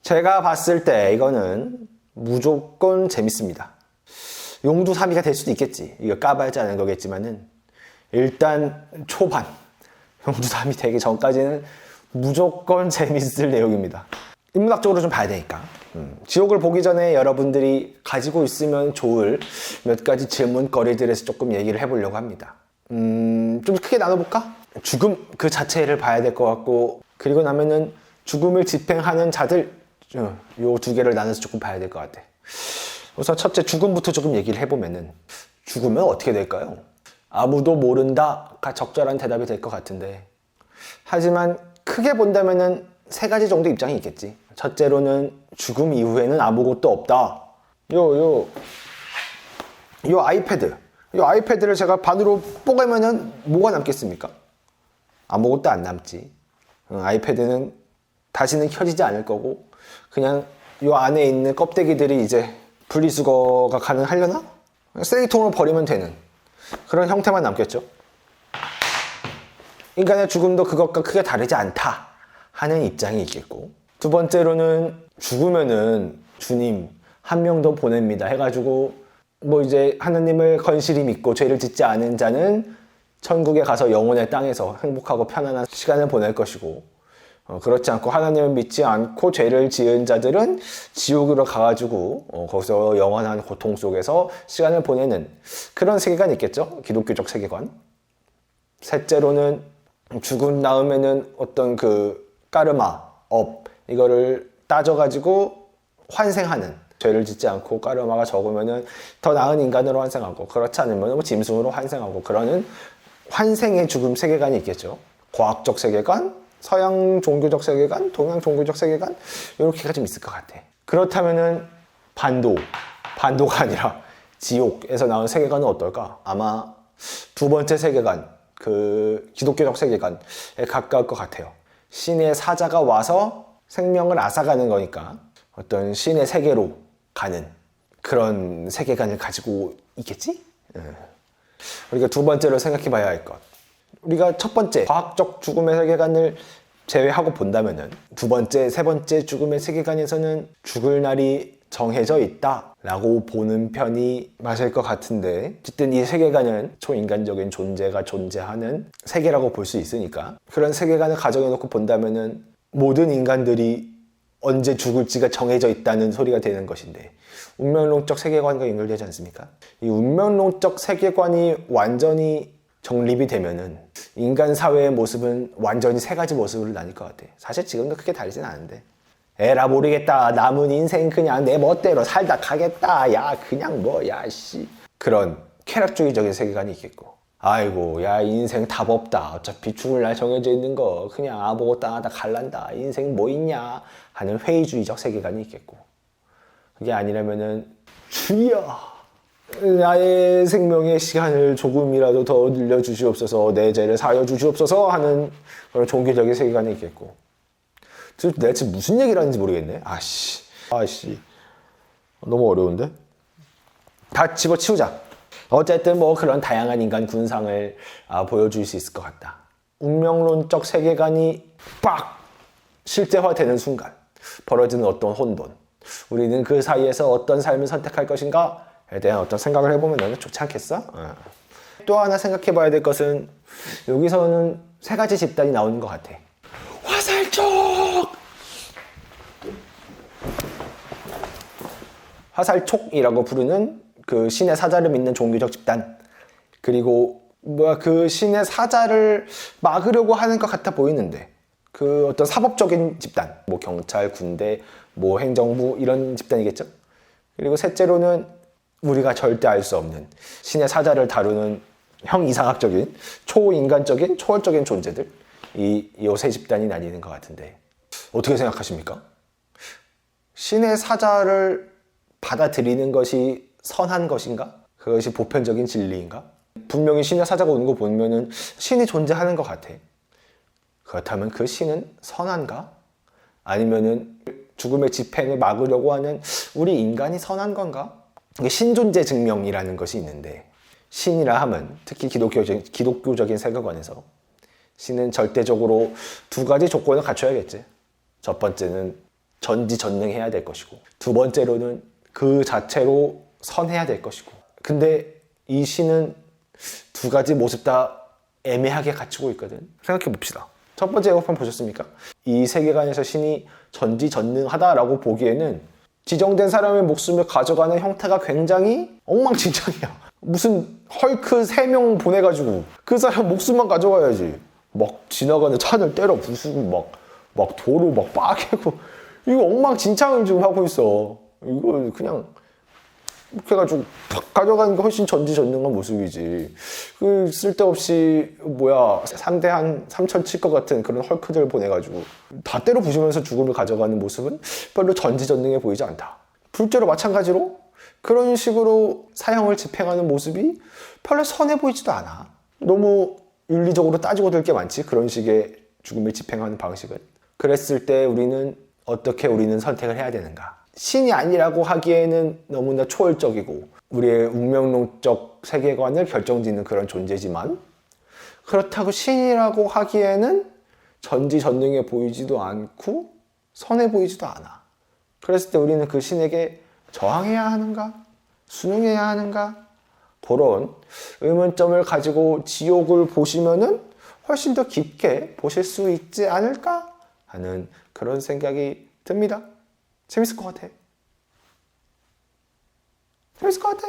제가 봤을 때 이거는 무조건 재밌습니다. 용두사미가 될 수도 있겠지. 이거 까발지 않은 거겠지만은 일단 초반 용두사미 되기 전까지는 무조건 재밌을 내용입니다. 인문학적으로 좀 봐야 되니까. 지옥을 보기 전에 여러분들이 가지고 있으면 좋을 몇 가지 질문거리들에서 조금 얘기를 해보려고 합니다. 좀 크게 나눠볼까? 죽음 그 자체를 봐야 될 것 같고, 그리고 나면은 죽음을 집행하는 자들, 요 두 개를 나눠서 조금 봐야 될 것 같아. 우선 첫째 죽음부터 조금 얘기를 해보면은, 죽으면 어떻게 될까요? 아무도 모른다가 적절한 대답이 될 것 같은데, 하지만 크게 본다면은 세 가지 정도 입장이 있겠지. 첫째로는 죽음 이후에는 아무것도 없다. 요 아이패드를 제가 반으로 뽀개면은 뭐가 남겠습니까? 아무것도 안 남지. 아이패드는 다시는 켜지지 않을 거고, 그냥 요 안에 있는 껍데기들이 이제 분리수거가 가능하려나? 쓰레기통으로 버리면 되는 그런 형태만 남겠죠. 인간의 죽음도 그것과 크게 다르지 않다 하는 입장이 있겠고, 두 번째로는 죽으면은 주님 한 명 더 보냅니다 해가지고 뭐 이제 하나님을 건실히 믿고 죄를 짓지 않은 자는 천국에 가서 영혼의 땅에서 행복하고 편안한 시간을 보낼 것이고, 그렇지 않고 하나님을 믿지 않고 죄를 지은 자들은 지옥으로 가가지고 거기서 영원한 고통 속에서 시간을 보내는 그런 세계관이 있겠죠. 기독교적 세계관. 셋째로는 죽은 다음에는 어떤 그 까르마, 이거를 따져가지고 환생하는, 죄를 짓지 않고 까르마가 적으면은 더 나은 인간으로 환생하고, 그렇지 않으면 뭐 짐승으로 환생하고, 그러는 환생의 죽음 세계관이 있겠죠. 과학적 세계관, 서양 종교적 세계관, 동양 종교적 세계관, 이렇게가 좀 있을 것 같아. 그렇다면은 반도가 아니라 지옥에서 나온 세계관은 어떨까? 아마 두 번째 세계관, 그 기독교적 세계관에 가까울 것 같아요. 신의 사자가 와서 생명을 앗아가는 거니까 어떤 신의 세계로 가는 그런 세계관을 가지고 있겠지? 우리가 두 번째로 생각해 봐야 할 것. 우리가 첫 번째 과학적 죽음의 세계관을 제외하고 본다면은 두 번째, 세 번째 죽음의 세계관에서는 죽을 날이 정해져 있다라고 보는 편이 맞을 것 같은데, 어쨌든 이 세계관은 초인간적인 존재가 존재하는 세계라고 볼 수 있으니까, 그런 세계관을 가정해 놓고 본다면은 모든 인간들이 언제 죽을지가 정해져 있다는 소리가 되는 것인데, 운명론적 세계관과 연결되지 않습니까? 이 운명론적 세계관이 완전히 정립이 되면은 인간 사회의 모습은 완전히 세 가지 모습으로 나뉠 것 같아. 사실 지금도 크게 다르진 않은데, 에라 모르겠다, 남은 인생 그냥 내 멋대로 살다 가겠다, 야 그냥 뭐야 씨, 그런 쾌락주의적인 세계관이 있겠고, 아이고 야 인생 답 없다, 어차피 죽을 날 정해져 있는 거 그냥 아무것도 안 하다 갈란다, 인생 뭐 있냐 하는 회의주의적 세계관이 있겠고, 그게 아니라면은 주여 나의 생명의 시간을 조금이라도 더 늘려주시옵소서, 내 죄를 사여 주시옵소서 하는 그런 종교적인 세계관이 있겠고. 내가 지금 무슨 얘기를 하는지 모르겠네. 아씨 너무 어려운데? 다 집어치우자. 어쨌든 뭐 그런 다양한 인간 군상을 보여줄 수 있을 것 같다. 운명론적 세계관이 빡 실제화되는 순간 벌어지는 어떤 혼돈, 우리는 그 사이에서 어떤 삶을 선택할 것인가에 대한 어떤 생각을 해보면 좋지 않겠어? 또 하나 생각해 봐야 될 것은, 여기서는 세 가지 집단이 나오는 것 같아. 화살촉이라고 부르는 그 신의 사자를 믿는 종교적 집단, 그리고 그 신의 사자를 막으려고 하는 것 같아 보이는데 그 어떤 사법적인 집단, 뭐 경찰, 군대, 뭐 행정부 이런 집단이겠죠. 그리고 셋째로는 우리가 절대 알 수 없는 신의 사자를 다루는 형이상학적인 초인간적인 초월적인 존재들, 이 세 집단이 나뉘는 것 같은데, 어떻게 생각하십니까? 신의 사자를 받아들이는 것이 선한 것인가? 그것이 보편적인 진리인가? 분명히 신의 사자가 오는 거 보면은 신이 존재하는 것 같아. 그렇다면 그 신은 선한가? 아니면은 죽음의 집행을 막으려고 하는 우리 인간이 선한 건가? 신존재 증명이라는 것이 있는데, 신이라 하면 특히 기독교적인 세계관에서 신은 절대적으로 두 가지 조건을 갖춰야겠지. 첫 번째는 전지전능해야 될 것이고, 두 번째로는 그 자체로 선해야 될 것이고. 근데 이 신은 두 가지 모습 다 애매하게 갖추고 있거든. 생각해 봅시다. 첫 번째 예고편 보셨습니까? 이 세계관에서 신이 전지전능하다라고 보기에는 지정된 사람의 목숨을 가져가는 형태가 굉장히 엉망진창이야. 무슨 헐크 3명 보내가지고 그 사람 목숨만 가져가야지. 막 지나가는 차를 때려 부수고 막 도로 막 빠개고, 이거 엉망진창을 지금 하고 있어. 이거 그냥 이렇게 해가지고 팍 가져가는 게 훨씬 전지전능한 모습이지. 그 쓸데없이 상대 한 3천 칠 것 같은 그런 헐크들 보내가지고 다 때려 부수면서 죽음을 가져가는 모습은 별로 전지전능해 보이지 않다. 둘째로 마찬가지로 그런 식으로 사형을 집행하는 모습이 별로 선해 보이지도 않아. 너무 윤리적으로 따지고 들 게 많지, 그런 식의 죽음을 집행하는 방식은. 그랬을 때 우리는 어떻게 선택을 해야 되는가? 신이 아니라고 하기에는 너무나 초월적이고 우리의 운명론적 세계관을 결정짓는 그런 존재지만, 그렇다고 신이라고 하기에는 전지전능해 보이지도 않고 선해 보이지도 않아. 그랬을 때 우리는 그 신에게 저항해야 하는가? 순응해야 하는가? 그런 의문점을 가지고 지옥을 보시면은 훨씬 더 깊게 보실 수 있지 않을까 하는 그런 생각이 듭니다. 재밌을 것 같아. 재밌을 것 같아.